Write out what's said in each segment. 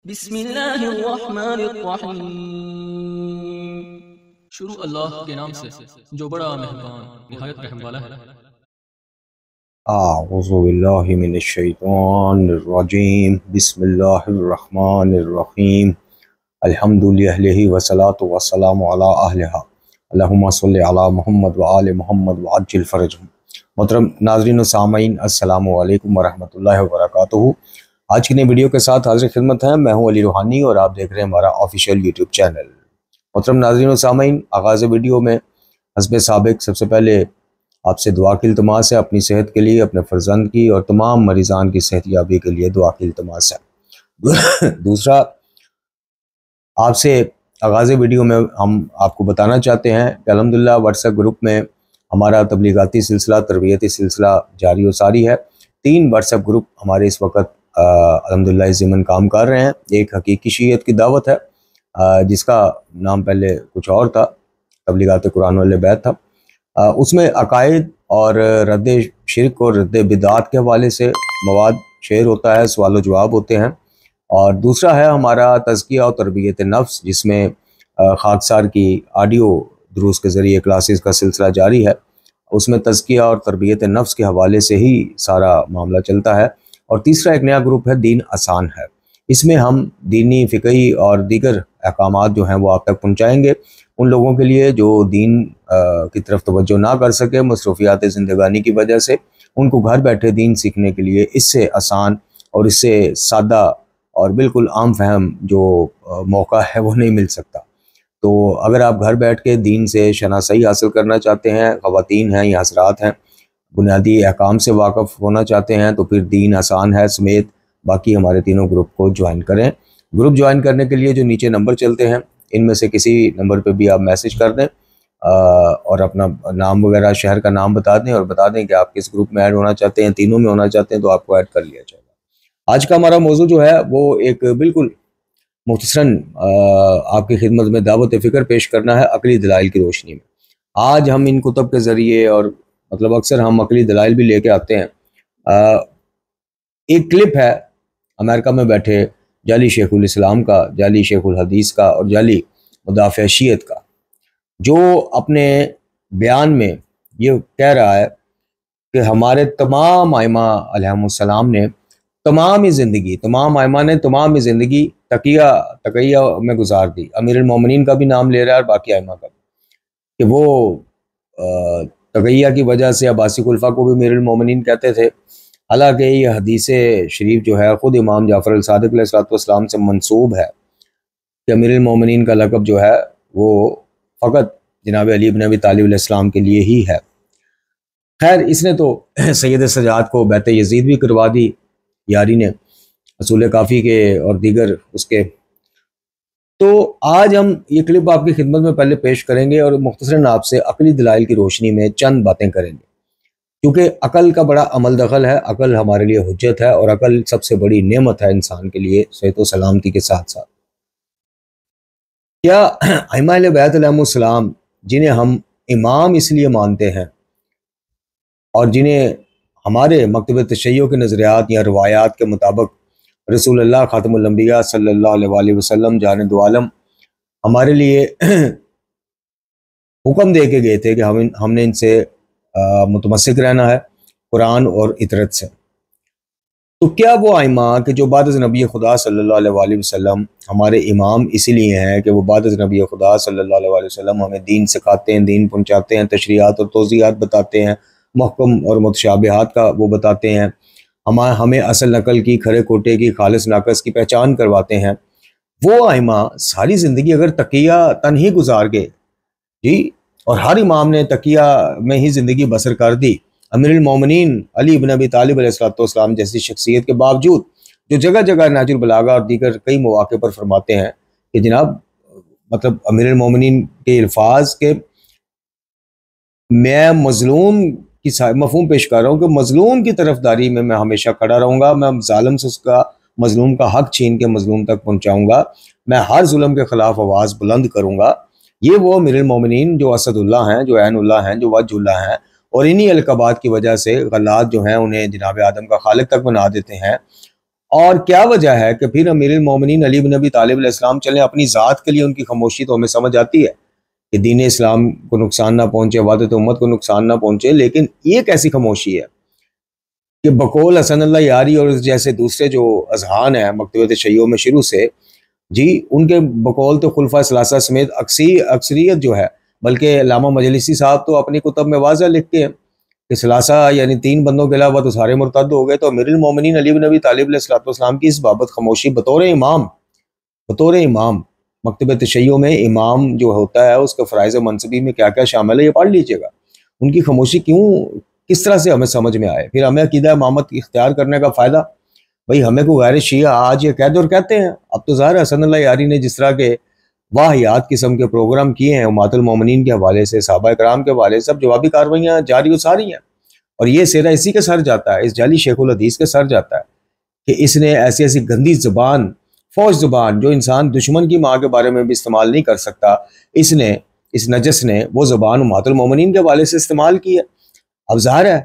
बिस्मिल्लाहिर्रहमानिर्रहीम। शुरू अल्लाह के नाम से जो बड़ा मेहरबान निहायत रहम वाला है। अऊज़ु बिल्लाहि मिनश्शैतानिर्रजीम। बिस्मिल्लाहिर्रहमानिर्रहीम। अल्हम्दुलिल्लाहि वस्सलातु वस्सलामु अला अहलिहा। अल्लाहुम्मा सल्लि अला मुहम्मद व आले मुहम्मद व अज्जिल फरजहुम। मोहतरम नाज़रीन व सामईन, अस्सलामु अलैकुम व रहमतुल्लाहि व बरकातुहू। आज की नई वीडियो के साथ हाजिर खिदमत है। मैं हूं अली रूहानी और आप देख रहे हैं हमारा ऑफिशियल यूट्यूब चैनल। मोहतरम नाज़रीन व सामईन, आगाज़ वीडियो में हस्बे साबिक सबसे पहले आपसे दुआ की इल्तमास है, अपनी सेहत के लिए, अपने फ़र्जंद की और तमाम मरीज़ान की सेहतयाबी के लिए दुआ की इल्तमास है। दूसरा, आपसे आगाज़ वीडियो में हम आपको बताना चाहते हैं कि अल्हम्दुलिल्लाह व्हाट्सएप ग्रुप में हमारा तबलीगाती सिलसिला, तरबियती सिलसिला जारी व सारी है। 3 व्हाट्सएप ग्रुप हमारे इस वक्त अल्हम्दुलिल्लाह इस ज़िमन काम कर रहे हैं। एक हकीकी शीयत की दावत है, जिसका नाम पहले कुछ और था, तबलीगात कुरान वल बैत था। उसमें अकायद और रद्द शिरक और रद्द बिदात के हवाले से मवाद शेयर होता है, सवाल जवाब होते हैं। और दूसरा है हमारा तज़किया और तरबियत नफ्स, जिसमें खाकसार की ऑडियो दुरूस के ज़रिए क्लासेस का सिलसिला जारी है। उसमें तज़किया और तरबियत नफ्स के हवाले से ही सारा मामला चलता है। और तीसरा एक नया ग्रुप है, दीन आसान है। इसमें हम दीनी, फ़िक़ही और दीगर अहकामात जो हैं वो आप तक पहुँचाएँगे उन लोगों के लिए जो दीन की तरफ तवज्जो ना कर सके मसरूफियात ज़िंदगानी की वजह से। उनको घर बैठे दीन सीखने के लिए इससे आसान और इससे सादा और बिल्कुल आम फहम जो मौका है वो नहीं मिल सकता। तो अगर आप घर बैठ के दीन से शनासाई हासिल करना चाहते हैं, ख़वातीन हैं या हज़रात हैं, बुनियादी अहकाम से वाक़फ़ होना चाहते हैं, तो फिर दीन आसान है समेत बाकी हमारे तीनों ग्रुप को ज्वाइन करें। ग्रुप ज्वाइन करने के लिए जो नीचे नंबर चलते हैं, इनमें से किसी नंबर पे भी आप मैसेज कर दें और अपना नाम वगैरह, शहर का नाम बता दें और बता दें कि आप किस ग्रुप में ऐड होना चाहते हैं। तीनों में होना चाहते हैं तो आपको ऐड कर लिया जाएगा। आज का हमारा मौजू जो है वो एक बिल्कुल मुख्तसरन आपकी खिदमत में दावत फ़िक्र पेश करना है अक़ली दलाइल की रोशनी में। आज हम इन कुतब के ज़रिए और मतलब अक्सर हम अक़ली दलाइल भी लेके आते हैं। एक क्लिप है अमेरिका में बैठे जाली शेखुल इस्लाम का, जाली शेखुल हदीस का और जाली मुदाफ़िअ शियत का, जो अपने बयान में ये कह रहा है कि हमारे तमाम आइमा अलैहिमुस्सलाम ने तमाम ही ज़िंदगी तकिया में गुजार दी। अमीरुल मोमिनीन का भी नाम ले रहा है और बाकी आइमा का भी, कि वो तकिया की वजह से अब्बासी खुलफा को भी अमीरुल मोमिनीन कहते थे। हालांकि ये हदीस शरीफ जो है ख़ुद इमाम जाफ़र अल-सादिक़ अलैहिस्सलाम से मंसूब है कि अमीरुल मोमिनीन का लक़ब जो है वो फ़कत जनाब अली इब्न अबी तालिब अलैहिस्सलाम के लिए ही है। खैर, इसने तो सैयद सजाद को बैत यज़ीद भी करवा दी यारी ने, रसूल काफ़ी के और दीगर उसके। तो आज हम ये क्लिप आपकी खिदमत में पहले पेश करेंगे और मुख्तसरन आपसे अक़ली दलाइल की रोशनी में चंद बातें करेंगे, क्योंकि अक़ल का बड़ा अमल दखल है। अक़ल हमारे लिए हुज्जत है और अक़ल सबसे बड़ी नेमत है इंसान के लिए, सेहत व सलामती के साथ साथ। क्या अइम्मा अहले बैत अलैहिमुस्सलाम, जिन्हें हम इमाम इसलिए मानते हैं और जिन्हें हमारे मकतब तशय्युअ के नज़रियात या रवायात के मुताबिक रसूलुल्लाह खातमुल अंबिया सल्लल्लाहु अलैहि वसल्लम जाने दो आलम हमारे लिए हुक्म दे के गए थे कि हमने इनसे मुतमस्सिक रहना है कुरान और इतरत से। तो क्या वो आइमा कि जो बाद नबी खुदा सल्लल्लाहु अलैहि वसल्लम हमारे इमाम इसीलिए हैं कि वो बाद नबी खुदा सल्लल्लाहु अलैहि वसल्लम हमें दीन सिखाते हैं, दीन पहुँचाते हैं, तशरीआत और तौज़ीहात बताते हैं, महकम और मुतशाबिहात का वो बताते हैं, हमें असल नकल की, खरे खोटे की, खालिस नाकस की पहचान करवाते हैं। वो आइमा सारी ज़िंदगी अगर तकिया तन ही गुजार गए जी, और हर इमाम ने तकिया में ही ज़िंदगी बसर कर दी, अमीरुल मोमिनीन अली इब्न अबी तालिब अलैहिस्सलाम जैसी शख्सियत के बावजूद, जो जगह जगह नाजुल बलागा और दीगर कई मौके पर फरमाते हैं कि जनाब मतलब अमीरुल मोमिनीन के अल्फाज के मैं मजलूम की मफहूम पेश कर रहा हूँ कि मजलूम की तरफदारी में मैं हमेशा खड़ा रहूँगा, मैं जालिम से उसका मजलूम का हक छीन के मजलूम तक पहुँचाऊँगा, मैं हर जुल्म के ख़िलाफ़ आवाज़ बुलंद करूँगा। ये वो अमीरुल मोमिनीन जो असदुल्लाह हैं, जो ऐनुल्लाह हैं, जो वजहुल्लाह हैं, और इन्हीं अलक़ाबात की वजह से गल्लात जो हैं उन्हें जनाब आदम का खालिक तक बना देते हैं। और क्या वजह है कि फिर अमीरुल मोमिनीन अली बिन अबी तालिब अलैहिस्सलाम चले अपनी ज़ात के लिए उनकी खामोशी तो हमें समझ आती है कि दीन इस्लाम को नुकसान ना पहुंचे, वादत उम्मत को नुकसान ना पहुंचे, लेकिन ये कैसी खामोशी है कि बकौल हसन अल्लाह यारी और जैसे दूसरे जो अजहान है मकतबत तशय्युअ में शुरू से जी, उनके बकौल तो खुलफा सलासा समेत अक्सरियत जो है, बल्कि अल्लामा मजलिसी साहब तो अपनी कुतब में वाज़ह लिखते हैं कि सलासा यानी 3 बंदों के अलावा तो सारे मुर्तद हो गए। तो अमीरुल मोमिनीन अली बिन अबी तालिब अलैहिस्सलाम की इस बाबत खामोशी बतौर इमाम मकतब तशय्युअ में इमाम जो होता है उसके फ़राइज़ मनसबी में क्या क्या शामिल है ये पढ़ लीजिएगा। उनकी खामोशी क्यों, किस तरह से हमें समझ में आए। फिर हमें अकीदा इमामत इख्तियार करने का फ़ायदा, भाई हमें को गैर शिया आज ये कहते और कहते हैं। अब तो ज़ाहिर हसन अल्लाह यारी ने जिस तरह के वाहियात किस्म के प्रोग्राम किए हैं उम्मतुल मोमिनीन के हवाले से, सहाबा कराम के हवाले से, सब जवाबी कार्रवाइयाँ जारी और सारी हैं। और ये सेरा इसी के सर जाता है, इस जाली शेखुल हदीस के सर जाता है कि इसने ऐसी ऐसी गंदी ज़ुबान, फौज ज़ुबान जो इंसान दुश्मन की माँ के बारे में भी इस्तेमाल नहीं कर सकता, इसने, इस नजस ने वो ज़ुबान उम्मतुल मोमिनीन के हवाले से इस्तेमाल की है। अब ज़ाहिर है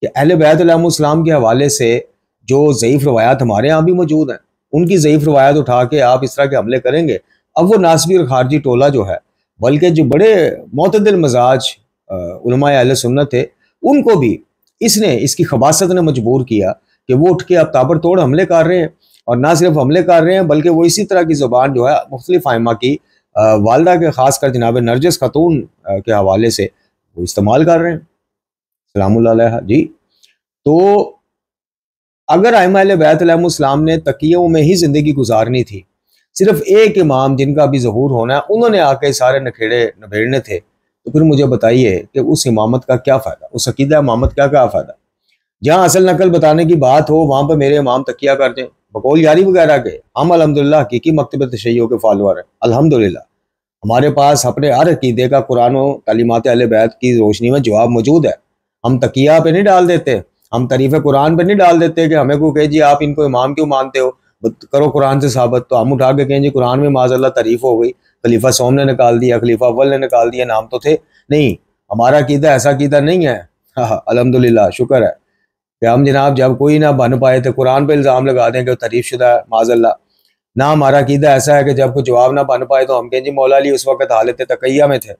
कि अहले बैत अलैहिमुस्सलाम के हवाले से जो ज़ईफ़ रवायात हमारे यहाँ भी मौजूद हैं, उनकी ज़ईफ़ रवायात उठा के आप इस तरह के हमले करेंगे। अब वो नासबी और खारजी टोला जो है, बल्कि जो बड़े मोतदिल मजाज उलमाए अहले सुन्नत थे, उनको भी इसने, इसकी खबासत ने मजबूर किया कि वो उठ के अब ताबड़तोड़ हमले कर रहे हैं। और ना सिर्फ हमले कर रहे हैं बल्कि वो इसी तरह की ज़ुबान जो है मुख्तलिफ आइमा की वालदा के ख़ासकर जनाब नरजस खातून के हवाले से वो इस्तेमाल कर रहे हैं सलामुल्लाह अलैहा जी। तो अगर आइमा अहले बैत अलैहिमुस्सलाम ने तकियों में ही ज़िंदगी गुजारनी थी, सिर्फ एक इमाम जिनका भी ज़हूर होना है उन्होंने आके सारे नखेड़े नबेड़ने थे, तो फिर मुझे बताइए कि उस इमामत का क्या फ़ायदा, उस अकीदा इमामत का क्या फ़ायदा। जहाँ असल नकल बताने की बात हो वहाँ पर मेरे इमाम तकिया कर दें बकौल यारी वगैरह के। हम अल्हम्दुलिल्लाह हकीकी मकतब तशय्युअ के फॉलोअर हैं अल्हम्दुलिल्लाह। हमारे पास अपने हर अकीदे का कुरान और तालीमात अहले बैत की रोशनी में जवाब मौजूद है। हम तकिया पे नहीं डाल देते, हम तारीफ़ कुरान पे नहीं डाल देते कि हमें को कहे जी आप इनको इमाम क्यों मानते हो, करो कुरान से साबित। तो हम उठा के कहें जी कुरान में माज़अल्लाह तारीफ़ हो गई, खलीफा सोम ने निकाल दिया, खलीफा अव्वल ने निकाल दिया, नाम तो थे नहीं। हमारा अकीदा ऐसा अकीदा नहीं है। हाँ अल्हम्दुलिल्लाह, शुक्र है कि हम जनाब जब कोई ना बन पाए थे कुरान पे इल्ज़ाम लगा दें कि तारीफ़ शुदा है माज़अल्लाह। ना हमारा अकीदा ऐसा है कि जब कोई जवाब ना बन पाए तो हम कहें जी मौला अली उस वक्त हालत तकैया में थे,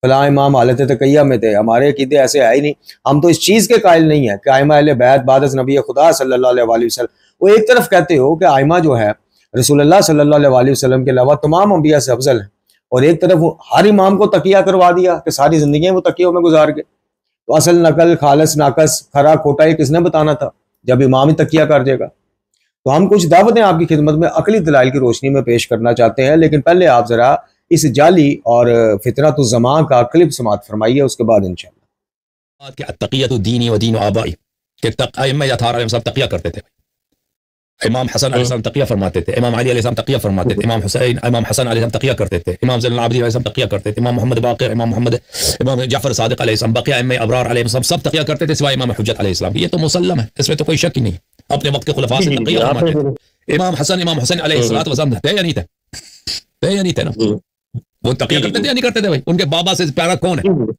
फलां इमाम हालत तकैया में थे। हमारे अकीदे ऐसे है ही नहीं। हम तो इस चीज़ के कायल नहीं है कि आइमा अहले बैत बाद अज़ नबी खुदा सल्लल्लाहु अलैहि वसल्लम, वो एक तरफ कहते हो कि आइमा जो है रसूलुल्लाह सल्लल्लाहु अलैहि वसल्लम के अलावा तमाम अंबिया से अफजल है, और एक तरफ हर इमाम को तकिया करवा दिया कि सारी ज़िंदगी वो तकियों में गुजार गए। तो असल नकल खालस नाकस खरा खोटा ये किसने बताना था जब इमाम ही तकिया कर देगा। तो हम कुछ दावतें आपकी खिदमत में अकली दलाइल की रोशनी में पेश करना चाहते हैं, लेकिन पहले आप जरा इस जाली और फितरतुज़्ज़मा का क्लिप समात फरमाइए, उसके बाद इंशाअल्लाह। तकियत दीनी व दीन आबाई के सब तकिया करते थे। इमाम हसन अलैहिस्सलाम तकिया फरमाते थे, इमाम अली अलैहिस्सलाम तकिया फरमाते थे, इमाम हुसैन इमाम हसन अलैहिस्सलाम तकिया करते थे, इमाम ज़ैनुल आबिदीन अलैहिस्सलाम तकिया करते थे, इमाम मोहम्मद बाक़िर, इमाम जाफ़र सादिक़ अलैहिस्सलाम, बक़िया इमाम अबरार अलैहिस्सलाम सब तकिया करते थे सिवाय इमाम हुज्जत अलैहिस्सलाम। ये तो मुसल्लम है, इसमें तो कोई शक ही नहीं। अपने वक्त के खुलफा से तकिया फरमाते थे। इमाम हुसैन अलैहिस्सलाम वज़म थे या नहीं थे? थे या नहीं थे ना? वो तकिया करते थे या नहीं करते थे भाई? उनके बाबा से प्यारा कौन है?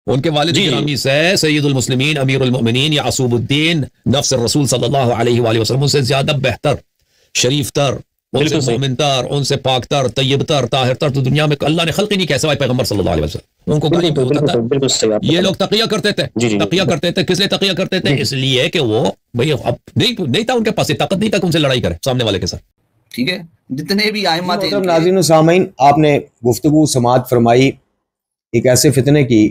उनके वालिद गिरामी से सैयदुल मुस्लिमीन अमीरुल मोमिनीन या असूबुद्दीन नफ्स रसूल सल्लल्लाहु अलैहि वसल्लम, उनसे ज्यादा बेहतर, शरीफ तर, उनसे मोमिन तर, उनसे पाक तर, तय्यब तर, ताहिर तर तो दुनिया में अल्लाह ने खल्क ही नहीं किया सिवाय पैगंबर सल्लल्लाहु अलैहि वसल्लम। उनको बिल्कुल सही बात। ये लोग तकिया करते थे, तकिया करते थे। किस लिए तकिया करते थे? इसलिए कि वो भाई अब नहीं था उनके पास ताकत नहीं था उनसे लड़ाई करे सामने वाले के साथ। ठीक है, जितने भी आइमा थे। नाज़रीन सामीन, आपने गुफ्तगू समात फरमाई एक ऐसे फितने की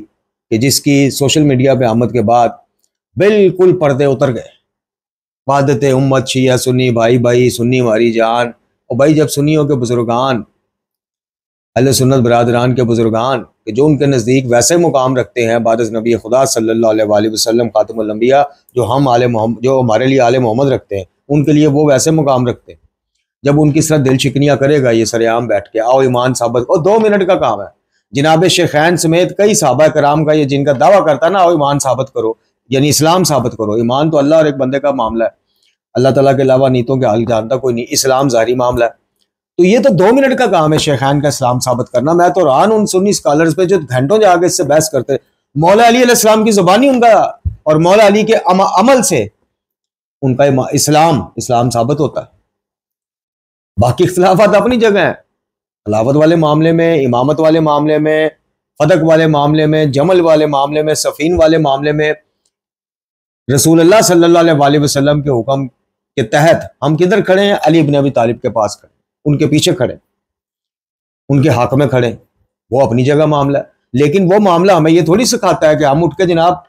कि जिसकी सोशल मीडिया पे आमद के बाद बिल्कुल पर्दे उतर गए। वादत उम्मत शिया सुन्नी, भाई भाई सुन्नी हमारी जान। और भाई जब सुन्नियों के बुजुर्गान, अहले सुन्नत बरादरान के बुजुर्गान कि जो उनके नज़दीक वैसे मुकाम रखते हैं बादस नबी खुदा सल्लल्लाहु अलैहि वसल्लम खातमुल अंबिया, जो हम आले मोहम्मद, जो हमारे लिए आले मोहम्मद रखते हैं, उनके लिए वो वैसे मुकाम रखते हैं। जब उनकी तरह दिल शिकनियाँ करेगा ये सरेआम बैठ के, आओ ईमान साबित, और 2 मिनट का काम है। जनाब शेखैन समेत कई सहाबा कराम का ये जिनका दावा करता है ना, आओ ईमान साबित करो, यानी इस्लाम साबित करो। ईमान तो अल्लाह और एक बंदे का मामला है, अल्लाह ताला के अलावा नीतों के हाल जानता कोई नहीं। इस्लाम ज़ाहिरी मामला है, तो ये तो 2 मिनट का काम है शेखैन का इस्लाम साबित करना। मैं तो रान उन सुन्नी स्कॉलर्स पे जो घंटों जाके इससे बहस करते। मौला अली अलैहिस्सलाम की ज़ुबानी उनका और मौला अली के अमल से उनका इस्लाम साबित होता है। बाकी इख्तिलाफात अपनी जगह हैं, खिलाफत वाले मामले में, इमामत वाले मामले में, फदक वाले मामले में, जमल वाले मामले में, सफीन वाले मामले में रसूलुल्लाह सल्लल्लाहु अलैहि वसल्लम के हुक्म के तहत हम किधर खड़े हैं? अली इब्न अबी तालिब के पास खड़े, उनके पीछे खड़े, उनके हक में खड़े। वो अपनी जगह मामला है, लेकिन वो मामला हमें ये थोड़ी सिखाता है कि हम उठ के जनाब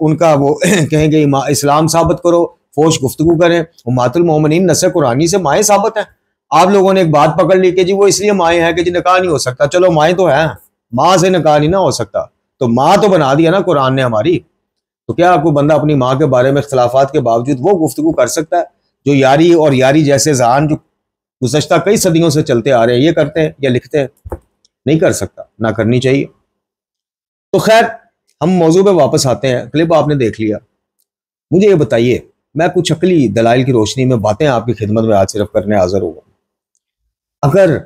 उनका वो कहेंगे इस्लाम साबित करो, फोश गुफ्तगू करें। उम्मतुल मोमिनीन नस्ल कुरानी से माएँ साबित हैं। आप लोगों ने एक बात पकड़ ली कि जी वो इसलिए माएँ हैं कि जी निकाह नहीं हो सकता। चलो माएँ तो हैं, माँ से निकाह नहीं ना हो सकता, तो माँ तो बना दिया ना कुरान ने हमारी। तो क्या कोई बंदा अपनी माँ के बारे में इख्तिलाफात के बावजूद वो गुफ्तगू कर सकता है? जो यारी और यारी जैसे ज़ान जो गुज़श्ता कई सदियों से चलते आ रहे हैं, ये करते हैं या लिखते हैं? नहीं कर सकता, ना करनी चाहिए। तो खैर, हम मौजू पे वापस आते हैं। क्लिप आपने देख लिया, मुझे ये बताइए, मैं कुछ अकली दलाइल की रोशनी में बातें आपकी खिदमत में आज सिर्फ करने हाजिर हुआ। अगर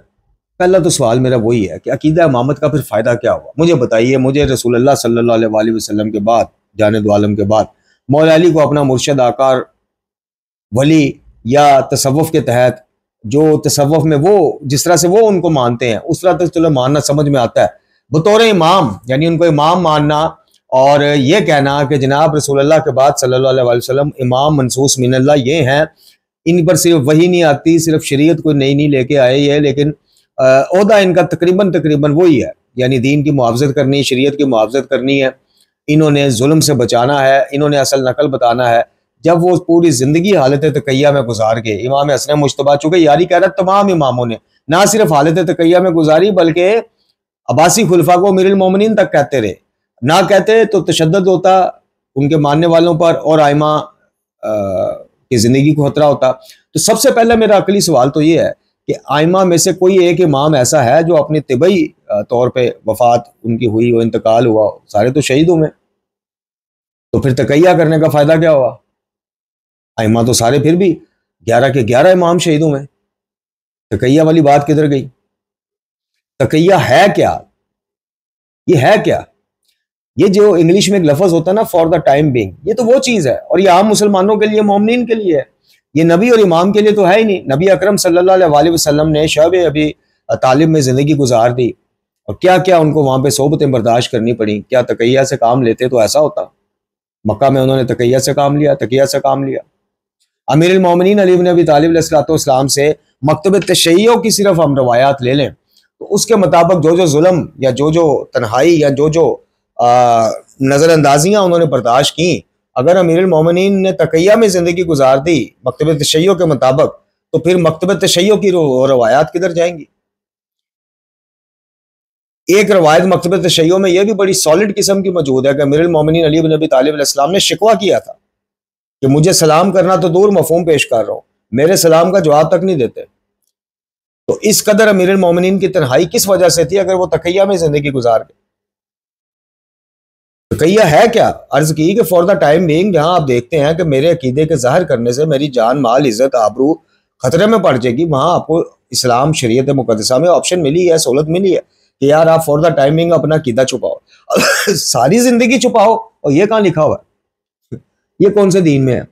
पहला तो सवाल मेरा वही है कि अकीदा इमामत का फिर फ़ायदा क्या हुआ? मुझे बताइए। मुझे रसूलुल्लाह सल्लल्लाहु अलैहि वसल्लम के बाद, जाने दो आलम के बाद, मौला अली को अपना मुर्शद, आकार, वली या तसव्वुफ के तहत, जो तसव्वुफ में वो जिस तरह से वो उनको मानते हैं उस तरह तो चलो मानना समझ में आता है। बतौर इमाम, यानी उनको इमाम मानना और ये कहना कि जनाब रसूलुल्लाह के बाद सल्लल्लाहु अलैहि वसल्लम इमाम मनसूस मिनल्लाह ये हैं, इन पर सिर्फ वही नहीं आती, सिर्फ शरीयत कोई नई नहीं लेके आए ये, लेकिन ओहदा इनका तकरीबन वही है, यानी दीन की मुआवजत करनी, शरीयत की मुआवजत करनी है, इन्होंने जुल्म से बचाना है, इन्होंने असल नकल बताना है। जब वो पूरी जिंदगी हालत तकैया में गुजार के इमाम हसन मुश्तबा, चूंकि यारी कह रहा तमाम इमामों ने ना सिर्फ हालत तकैया में गुजारी बल्कि अब्बासी खुलफा को अमीरुल मोमिनीन तक कहते रहे। ना कहते तो तशद्दुद होता उनके मानने वालों पर और आइमा की जिंदगी को खतरा होता। तो सबसे पहले मेरा अकली सवाल तो ये है कि आइमा में से कोई एक इमाम ऐसा है जो अपने तिबई तौर पे वफात उनकी हुई हो, इंतकाल हुआ, सारे तो शहीद हुए, तो फिर तकैया करने का फायदा क्या हुआ? आइमा तो सारे फिर भी 11 के 11 इमाम शहीद हुए, तकैया वाली बात किधर गई? तकैया है क्या? ये है क्या? ये जो इंग्लिश में एक लफ्ज होता है ना, फॉर द टाइम बीइंग, ये तो वो चीज है, और ये आम मुसलमानों के लिए, मोमिनीन के लिए है। ये नबी और इमाम के लिए तो है ही नहीं। नबी अकरम सल्लल्लाहु अलैहि वसल्लम ने शब अभी तालिब में जिंदगी गुजार दी, और क्या क्या उनको वहां पे सोबतें बर्दाश्त करनी पड़ी। क्या तकैया से काम लेते तो ऐसा होता? मक्का में उन्होंने तकैया से काम लिया, तकिया से काम लिया। अमीरुल मोमिनीन अली इब्न अबी तालिब अलैहिस्सलाम से मकतब तशय्यो की सिर्फ हम रवायात ले लें तो उसके मुताबिक जो जो जुल्म या जो जो तन्हाई या जो जो नज़रअंदाजियाँ उन्होंने बर्दाश्त की, अगर अमीरुल मोमिनीन ने तकैया में ज़िंदगी गुजार दी मकतब तशय्यो के मुताबिक, तो फिर मकतब तशय्यो की रवायात किधर जाएंगी? एक रवायत मकतब तशय्यो में यह भी बड़ी सॉलिड किस्म की मौजूद है कि अमीरुल मोमिनीन अली इब्न अबी तालिब अलैहिस्सलाम ने शिकवा किया था कि मुझे सलाम करना तो दूर, मफहूम पेश कर रहा हूँ, मेरे सलाम का जवाब तक नहीं देते। तो इस कदर अमीरुल मोमिनीन की तन्हाई किस वजह से थी अगर वो तकैया में जिंदगी गुजार गए? तकैया है क्या? अर्ज की कि फॉर द टाइम बीइंग, जहां आप देखते हैं कि मेरे अकीदे के जाहिर करने से मेरी जान, माल, इज्जत, आबरू खतरे में पड़ जाएगी, वहां आपको इस्लाम शरीयत मुकद्दसा में ऑप्शन मिली है, सहूलत मिली है कि यार आप फॉर द टाइम बीइंग अपना अकीदा छुपाओ, सारी जिंदगी छुपाओ। और ये कहां लिखा हुआ है? ये कौन से दीन में है?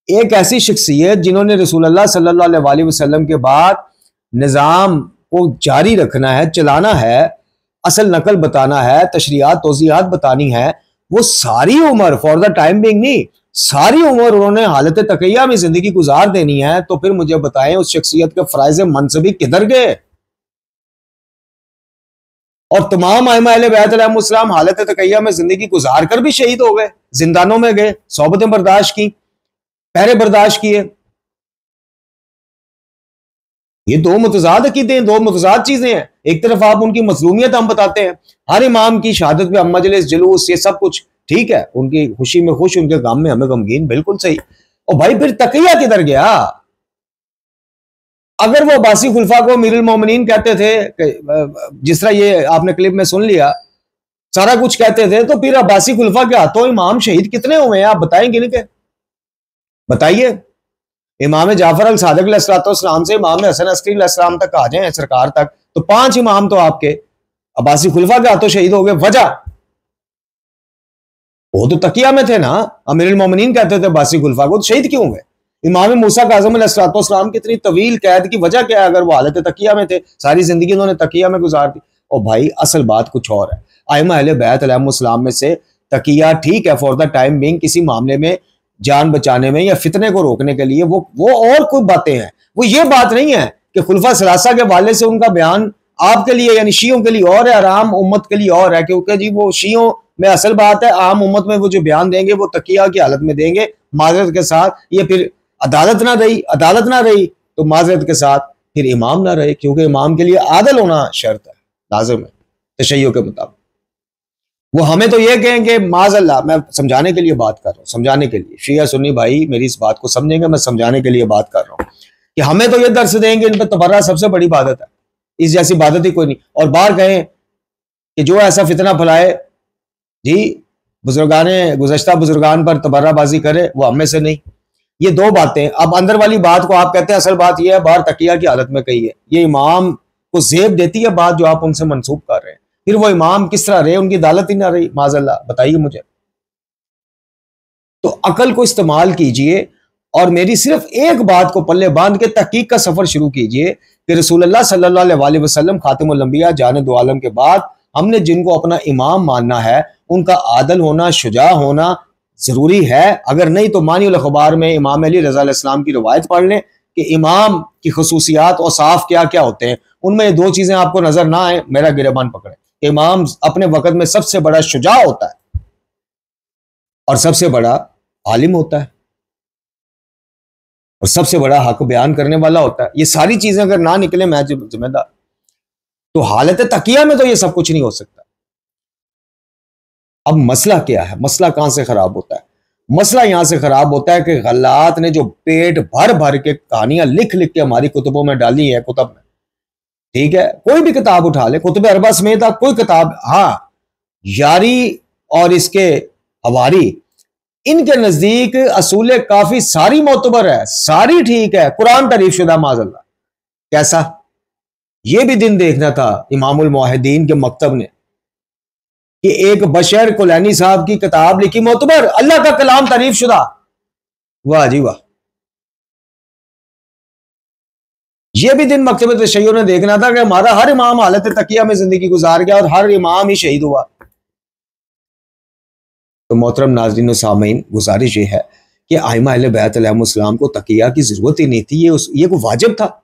एक ऐसी शख्सियत जिन्होंने रसूलुल्लाह सल्लल्लाहु अलैहि वसल्लम के बाद निज़ाम को जारी रखना है, चलाना है, असल नकल बताना है, तशरीआत तोज़ीहात बतानी है, वो सारी उम्र, फॉर द टाइम बीइंग नहीं, सारी उम्र उन्होंने हालत तकैया में जिंदगी गुजार देनी है। तो फिर मुझे बताएं उस शख्सियत के फराइज मनसबी किधर गए? और तमाम आइमा अहले बैत अलैहिमुस्सलाम हालत तकैया में जिंदगी गुजार कर भी शहीद हो गए, जिंदानों में गए, सोबतें बर्दाश्त की, पहरे बर्दाश्त किए। ये दो मुतजाद अकीदे हैं, दो मुतजाद चीजें हैं। एक तरफ आप उनकी मजलूमियत हम बताते हैं, हर इमाम की शहादत पे हम मजलिस, जुलूस, ये सब कुछ ठीक है, उनकी खुशी में खुश, उनके गम में हमें गमगीन, बिल्कुल सही। और भाई फिर तकिया किधर गया? अगर वो अब्बासी खुलफा को अमीरुल मोमिनीन कहते थे, जिस तरह ये आपने क्लिप में सुन लिया, सारा कुछ कहते थे, तो फिर अब्बासी खुलफा के हाथों इमाम शहीद कितने हुए हैं? आप बताएंगे नहीं? क्या बताइए। इमाम जाफर अल सादिक अलैहिस्सलाम से इमाम हसन अस्करी अलैहिस्सलाम तक आ जाए सरकार तक, तो 5 इमाम तो आपके अब्बासी खुलफा के हाथों शहीद हो गए। वजह वो तो तकिया में थे ना, अमीरुल मोमिनीन कहते थे बासी खुलफा को, तो शहीद क्यों हुए? इमाम मूसा काज़िम अलैहिस्सलाम की इतनी तवील कैद की वजह क्या है? अगर वो हालत तकिया में थे, सारी जिंदगी उन्होंने तकिया में गुजार दी। और भाई असल बात कुछ और है। आइमा अहले बैत अलैहिमुस्सलाम में से तकिया ठीक है फॉर द टाइम बिंग, किसी मामले में जान बचाने में या फितने को रोकने के लिए, वो और कोई बातें हैं। वो ये बात नहीं है कि खुलफा सलासा के वाले से उनका बयान आपके लिए यानी शियों के लिए और है और आम उम्मत के लिए और है, क्योंकि जी वो शियों में असल बात है, आम उम्मत में वो जो बयान देंगे वो तकिया की हालत में देंगे माजरत के साथ। ये फिर अदालत ना रही तो माजरत के साथ फिर इमाम ना रहे, क्योंकि इमाम के लिए आदल होना शर्त है, लाजिम है तशय्यो के मुताबिक। वो हमें तो ये कहेंगे माज़अल्लाह, मैं समझाने के लिए बात कर रहा हूँ, समझाने के लिए। शिया सुन्नी भाई मेरी इस बात को समझेंगे, मैं समझाने के लिए बात कर रहा हूँ कि हमें तो ये दर्स देंगे इन पर तबर्रा सबसे बड़ी इबादत है, इस जैसी इबादत ही कोई नहीं। और बाहर कहें कि जो ऐसा फितना फैलाए जी गुज़श्ता बुजुर्गान पर तबर्राबाजी करे, वो हम में से नहीं। ये दो बातें। अब अंदर वाली बात को आप कहते हैं असल बात यह है बाहर तकिया की हालत में कही है, ये इमाम को ज़ेब देती है बात जो आप उनसे मंसूब कर रहे हैं। फिर वो इमाम किस तरह रहे, उनकी अदालत ही ना रही, माज़अल्लाह, बताइए मुझे। तो अकल को इस्तेमाल कीजिए और मेरी सिर्फ एक बात को पल्ले बांध के तहकीक का सफर शुरू कीजिए कि रसूलुल्लाह सल्लल्लाहु अलैहि वसल्लम खातिमुल अंबिया जाने दो आलम के बाद हमने जिनको अपना इमाम मानना है उनका आदल होना, शुजा होना जरूरी है। अगर नहीं तो मानिउल अखबार में इमाम अली रज़ा अलैहिस्सलाम की रवायत पढ़ लें कि इमाम की खसूसियात और साफ क्या क्या होते हैं। उनमें ये दो चीजें आपको नजर ना आए, मेरा गिरेबान पकड़े। इमाम अपने वक्त में सबसे बड़ा शुजा होता है और सबसे बड़ा आलिम होता है और सबसे बड़ा हक बयान करने वाला होता है। ये सारी चीजें अगर ना निकले मैं जिम्मेदार, तो हालत तकिया में तो ये सब कुछ नहीं हो सकता। अब मसला क्या है? मसला कहां से खराब होता है? मसला यहां से खराब होता है कि गल्लात ने जो पेट भर भर के कहानियां लिख लिख के हमारी कुतुबों में डाली है, कुतुब में, ठीक है, कोई भी किताब उठा ले, कुतुब अरबा समेत आप कोई किताब, हाँ यारी और इसके हवारी, इनके नजदीक असूल काफी सारी मोतबर है, सारी ठीक है, कुरान तारीफ शुदा माज़अल्लाह। कैसा? ये भी दिन देखना था इमामुल मुवहिदीन के मकतब ने कि एक बशर कुलैनी साहब की किताब लिखी मोतबर, अल्लाह का कलाम तारीफ शुदा। वाह जी वाह। यह भी दिन मकतब तशय्युर ने देखना था कि हमारा हर इमाम हालत तकिया में जिंदगी गुजार गया और हर इमाम ही शहीद हुआ। तो मोहतरम नाज़रीन व सामीन, गुजारिश ये है कि आइमा अहले बैत अलैहिमुस्सलाम को तकिया की जरूरत ही नहीं थी, ये कोई वाजिब था।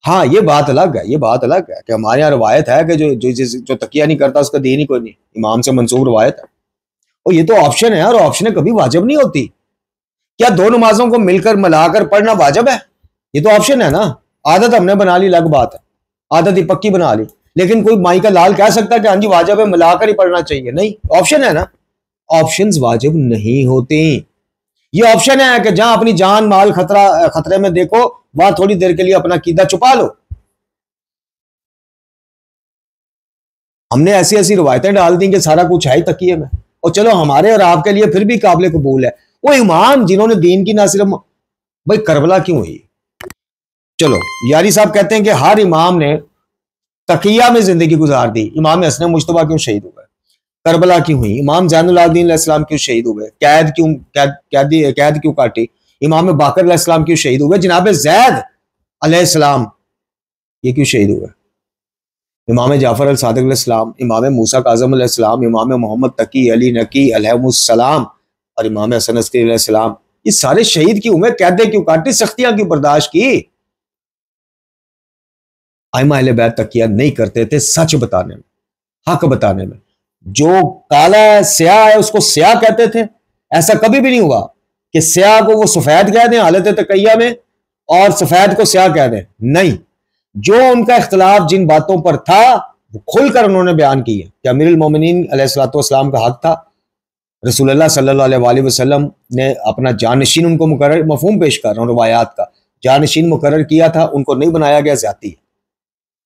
हाँ ये बात अलग है, ये बात अलग है कि हमारे यहाँ रवायत है कि जो तकिया नहीं करता उसका दीन ही कोई नहीं, इमाम से मंसूब रवायत है। और ये तो ऑप्शन है और ऑप्शन कभी वाजिब नहीं होती। क्या दो नमाजों को मिलकर मिलाकर पढ़ना वाजिब है? ये तो ऑप्शन है ना, आदत हमने बना ली, अलग बात है, आदत ही पक्की बना ली। लेकिन कोई माई का लाल कह सकता है कि हाँ जी वाजिब है, मिलाकर ही पढ़ना चाहिए? नहीं, ऑप्शन है ना, ऑप्शंस वाजिब नहीं होते। ये ऑप्शन है कि जहां अपनी जान माल खतरे में देखो वहां थोड़ी देर के लिए अपना कीदा छुपा लो। हमने ऐसी ऐसी रवायतें डाल दी कि सारा कुछ है ही तकिए में, और चलो हमारे और आपके लिए फिर भी काबिल कबूल है। वो इमाम जिन्होंने दीन की ना सिर्फ, भाई करबला क्यों हुई? चलो यारी साहब कहते हैं कि हर इमाम ने तकिया में जिंदगी गुजार दी। इमाम हसन मुश्तबा क्यों शहीद हुए? करबला क्यों हुई? इमाम ज़ैनुल आबिदीन अलैहिस्सलाम क्यों शहीद हुए? कैद क्यों काटी? इमाम बाकर अलैहिस्सलाम क्यों शहीद हुए? जनाब ज़ैद अलैहिस्सलाम ये क्यों शहीद हुए? इमाम जाफर अल सादिक अलैहिस्सलाम, इमाम मूसा काज़िम अलैहिस्सलाम, इमाम मोहम्मद तकी अली नकी अलैहिस्सलाम और इमाम हसन अस्करी अलैहिस्सलाम, ये सारे शहीद क्यों हुए? कैदे क्यों काटी? सख्तियां क्यों बर्दाश्त की? आइमा अहले बैत तकिया नहीं करते थे सच बताने में, हक बताने में। जो काला है, स्याह है, उसको स्याह कहते थे। ऐसा कभी भी नहीं हुआ कि स्याह को वो सफेद कह दें हालत तकिया में और सफेद को स्याह कह दें, नहीं। जो उनका इख्तलाफ जिन बातों पर था वो खुलकर उन्होंने बयान की है कि अमीरुल मोमिनीन अलैहिस्सलातु वस्सलाम का हक था। रसूलुल्लाह सल्लल्लाहु अलैहि वसल्लम ने अपना जानशीन उनको मुकर्रर, मफहूम पेश कर रहा हूँ रवायात का, जानशीन मुकर्रर किया था, उनको नहीं बनाया गया, ज्यादती है।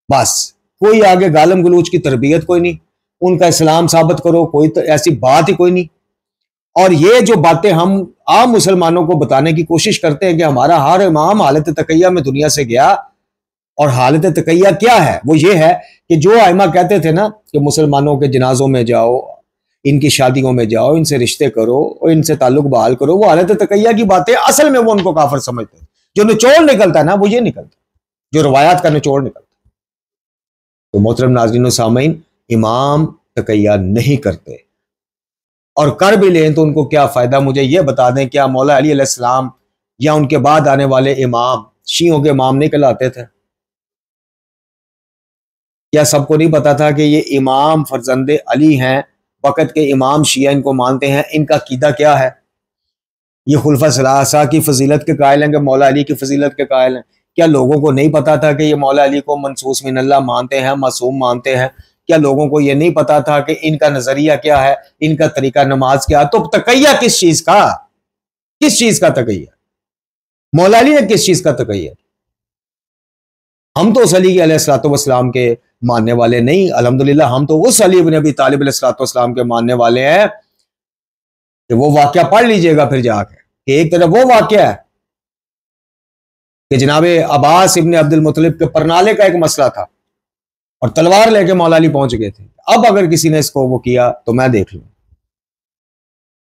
बस कोई आगे गालम गलूच की तरबियत कोई नहीं, उनका इस्लाम साबित करो, कोई तो ऐसी बात ही कोई नहीं। और ये जो बातें हम आम मुसलमानों को बताने की कोशिश करते हैं कि हमारा हर इमाम हालत तकैया में दुनिया से गया, और हालत तकैया क्या है? वो ये है कि जो आइमा कहते थे ना कि मुसलमानों के जनाजों में जाओ, इनकी शादियों में जाओ, इनसे रिश्ते करो और इनसे ताल्लुक बहाल करो। वो हालत तकैया की बातें असल में वो उनको काफिर समझते हैं। जो निचोड़ निकलता है ना वो ये निकलता, जो रवायात का निचोड़ निकलता। तो मोहतरम नाज़रीन व सामीन, इमाम तकैया नहीं करते, और कर भी लें तो उनको क्या फायदा। मुझे ये बता दें, क्या मौला अली अलैहिस्सलाम या उनके बाद आने वाले इमाम शियों के इमाम नहीं कहलाते थे? क्या सबको नहीं पता था कि ये इमाम फरजंदे अली हैं, वक़्त के इमाम शिया इनको मानते हैं, इनका अकीदा क्या है? ये खुलफा सलासा की फजीलत के कायल हैं कि मौला अली की फजीलत के कायल हैं? क्या लोगों को नहीं पता था कि ये मौला अली को मनसूस मिनल्लाह मानते हैं, मासूम मानते हैं? क्या लोगों को ये नहीं पता था कि इनका नजरिया क्या है, इनका तरीका नमाज क्या? तो तकैया किस चीज का, किस चीज का तकैया? मौला अली ने किस चीज का तकैया? हम तो उस अली अलैहिस्सलाम के मानने वाले नहीं, अल्हम्दुलिल्लाह हम तो उस अली इब्न अबी तालिब अलैहिस्सलाम के मानने वाले हैं कि वो वाकया पढ़ लीजिएगा फिर जाके, कि एक तरफ वो वाकया है कि जनाबे अब्बास इब्न अब्दुल मुत्तलिब के परनाले का एक मसला था और तलवार लेके मौला अली पहुंच गए थे। अब अगर किसी ने इसको वो किया तो मैं देख लूं।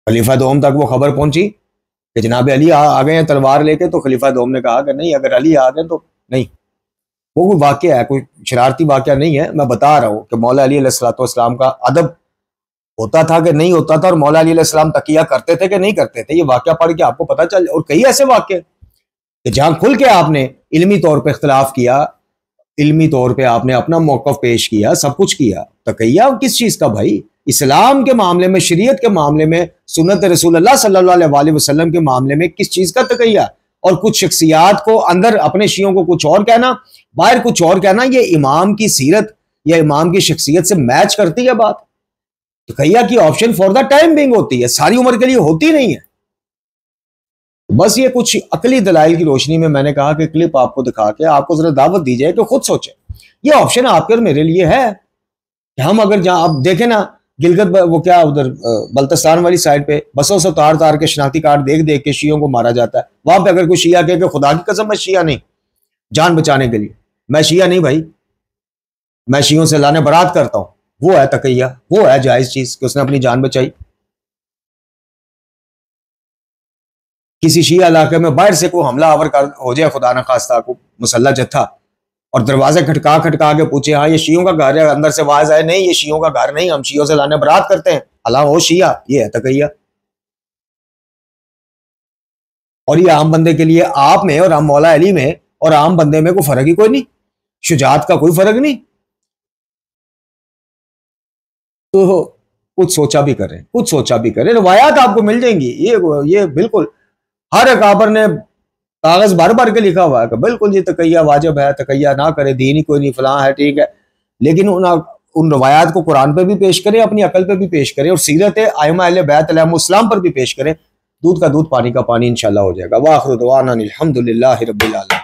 खलीफा दोम तक वो खबर पहुंची कि जनाब अली आ गए हैं तलवार लेके, तो खलीफा दोम ने कहा कि नहीं, अगर अली आ गए तो नहीं। वो कोई वाकया है, कोई शरारती वाकया नहीं है। मैं बता रहा हूं कि मौला अली अलैहिस्सलाम का अदब होता था कि नहीं होता था, और मौला अली अलैहिस्सलाम तकिया करते थे कि नहीं करते थे। ये वाकया पढ़ के आपको पता चल। और कई ऐसे वाकये कि जहां खुल के आपने इल्मी तौर पे इख्तिलाफ किया, इल्मी तौर पे आपने अपना मौक़िफ़ पेश किया, सब कुछ किया। तकैया किस चीज का भाई? इस्लाम के मामले में, शरीयत के मामले में, सुन्नत रसूलुल्लाह सल्लल्लाहु अलैहि वसल्लम के मामले में किस चीज का तकैया? और कुछ शख्सियात को अंदर अपने शियों को कुछ और कहना, बाहर कुछ और कहना, ये इमाम की सीरत या इमाम की शख्सियत से मैच करती है बात? तकैया की option for the time being होती है, सारी उम्र के लिए होती नहीं है। बस ये कुछ अकली दलाइल की रोशनी में मैंने कहा कि क्लिप आपको दिखा के आपको जरा दावत दी जाए कि खुद सोचें। ये ऑप्शन आपके और मेरे लिए है कि हम अगर जहां आप देखें ना, गिलगित वो क्या उधर बल्तिस्तान वाली साइड पे बसों से तार तार के शनाख्ती कार्ड देख देख के शियों को मारा जाता है। वहां पे अगर कोई शिया कहे कि खुदा की कसम मैं शिया नहीं, जान बचाने के लिए मैं शिया नहीं भाई, मैं शियों से लाने बरात करता हूं, वो है तकैया, वो है जायज चीज कि उसने अपनी जान बचाई। किसी शिया इलाके में बाहर से कोई हमला आवर कर हो जाए, खुदा न खास्ता, को मुसल्ला जत्था, और दरवाजे खटका खटका के पूछे हाँ ये शियों का घर है, अंदर से आवाज आए नहीं ये शियों का घर नहीं, हम शियों से लाने बरात करते हैं, अल्लाह हो शिया, ये है तकैया। और ये आम बंदे के लिए आप में और मौला अली में और आम बंदे में कोई फर्क ही कोई नहीं, शुजात का कोई फर्क नहीं। तो कुछ सोचा भी करें, कुछ सोचा भी करें। रवायात आपको मिल जाएंगी, ये बिल्कुल हर अकाबर ने कागज भर भर के लिखा हुआ है कि बिल्कुल ये तकैया वाजिब है, तकैया ना करे, दीन ही कोई नहीं, फलां है, ठीक है। लेकिन उन रवायात को कुरान पे भी पेश करें, अपनी अकल पे भी पेश करें, और सीरत आइम्मा अहले बैत अलैहिमुस्सलाम पर भी पेश करें। दूध का दूध, पानी का पानी इंशाल्लाह हो जाएगा। वाखिर दुआना अनिल हम्दुलिल्लाहि रब्बिल आलमीन।